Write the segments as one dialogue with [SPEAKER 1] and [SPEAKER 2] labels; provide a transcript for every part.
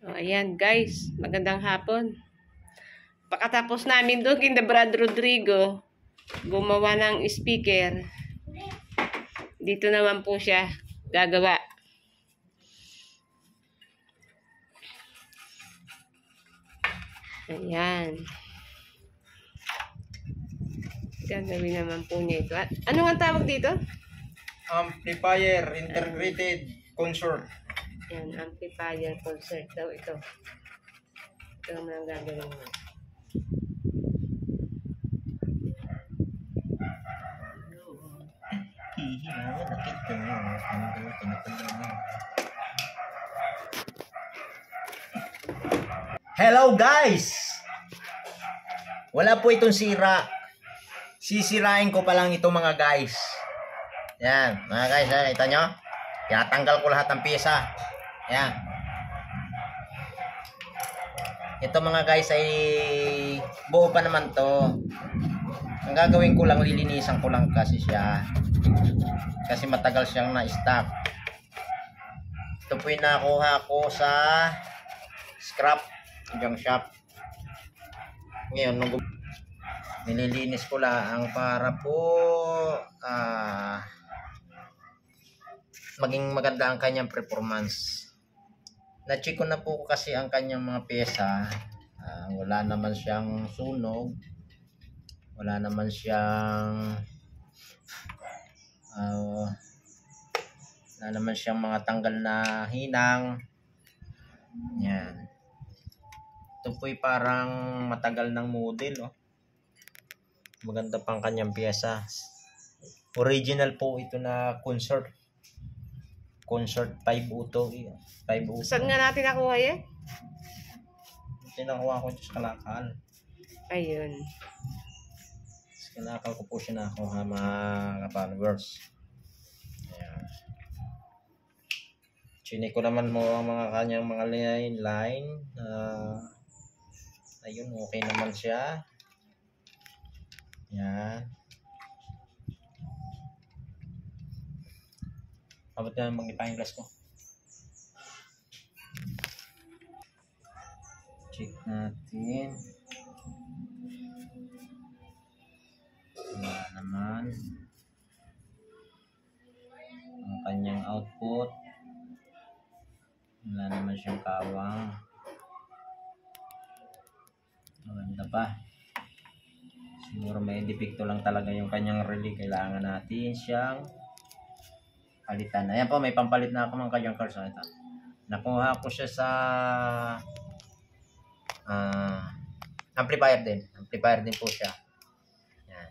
[SPEAKER 1] O, ayan guys, magandang hapon. Pagkatapos namin doon kina Brad Rodrigo, gumawa ng speaker. Dito naman po siya gagawa. Ayan. Gagawin naman po niya ito. Ano ang tawag dito?
[SPEAKER 2] Amplifier integrated consort.
[SPEAKER 1] Ayan, amplifier concert daw ito. Ito naman ang gagawin mo.
[SPEAKER 2] Hello guys! Wala po itong sira. Sisirain ko pa lang ito mga guys. Yan, mga guys, kita nyo? Tinatanggal ko lahat ng pyesa. Yan. Ito mga guys ay buo pa naman to. Ang gagawin ko lang, lilinisan ko lang kasi siya. Kasi matagal siyang na-stock. Ito po yung nakuha ko sa scrap junk shop. Ngayon, nililinis ko lang para po maging maganda ang kanyang performance. Na-check ko na po kasi ang kanyang mga pyesa. Wala naman siyang sunog. Wala naman siyang mga tanggal na hinang. Yan. Ito po'y parang matagal ng model, oh. Maganda pang kanyang pyesa. Original po ito na Consort 502.
[SPEAKER 1] Saan nga natin nakuha yan?
[SPEAKER 2] Nakuha ko sa Kalakal.
[SPEAKER 1] Ayun.
[SPEAKER 2] Sa Kalakal ko po siya nakuha, mga ka-followers. Ayan. Chinik ko naman mo ang mga kanyang mga line. Ayun, okay naman siya. Yan. Abot na mag-ipahing glass ko. Check natin. Wala naman. Ang kanyang output. Wala naman siyang kawang. Maganda pa. Siguro may depekto lang talaga yung kanyang relay. Kailangan natin siyang palitan. Ayan po, may pampalit na ako mga kanyang cars. Nakuha ko siya sa amplifier din. Amplifier din po siya. Yan.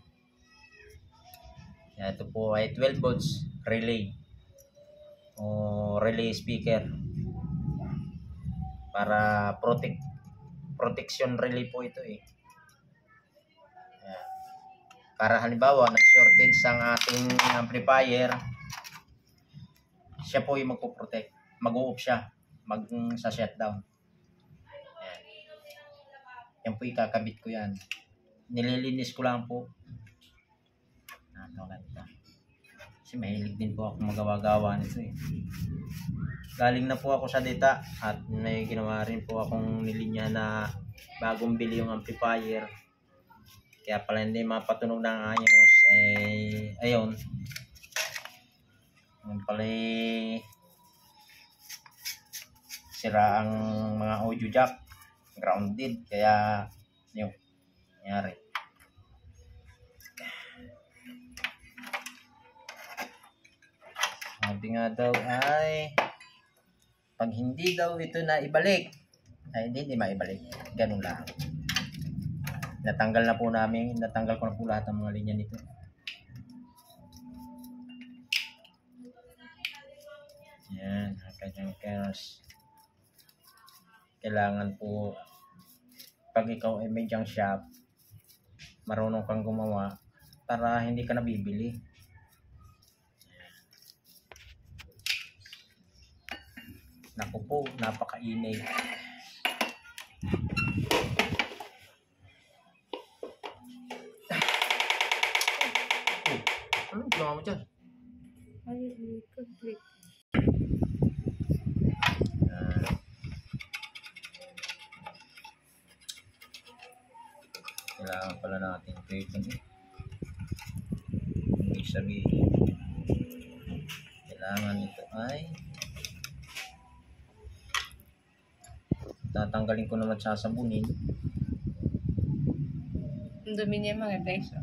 [SPEAKER 2] Yan, ito po ay 12 volts relay o relay speaker para protection relay po ito eh. Yan. Para halimbawa nag-shortage ang ating amplifier, siya po yung magpo-protect. Mag-u-off siya. Sa-shutdown. Yan. Yan po ikakabit ko yan. Nililinis ko lang po. Ganito. Kasi mahilig din po ako magawa-gawa nito eh. Galing na po ako sa data at may ginawa rin po akong nilinya na bagong bili yung amplifier. Kaya pala hindi mapatunog ng ayos. Ayun. Yung pala sira ang mga audio jack, grounded, kaya yung nangyari. Sabi nga daw ay pag hindi daw ito na ibalik ay hindi maibalik, ganun lang. Natanggal ko na po lahat ng mga linya nito. Yan, ang kanyang cares. Kailangan po, pag ikaw ay may junk shop, marunong kang gumawa para hindi ka nabibili. Naku po, napakainay. Anong ginawa mo dyan?
[SPEAKER 1] Ay, complete.
[SPEAKER 2] Kailangan pala natin ito eh. Ibig sabihin, kailangan ito ay tatanggalin ko naman sasabunin.
[SPEAKER 1] Ang dumi niya mga guys. Oh.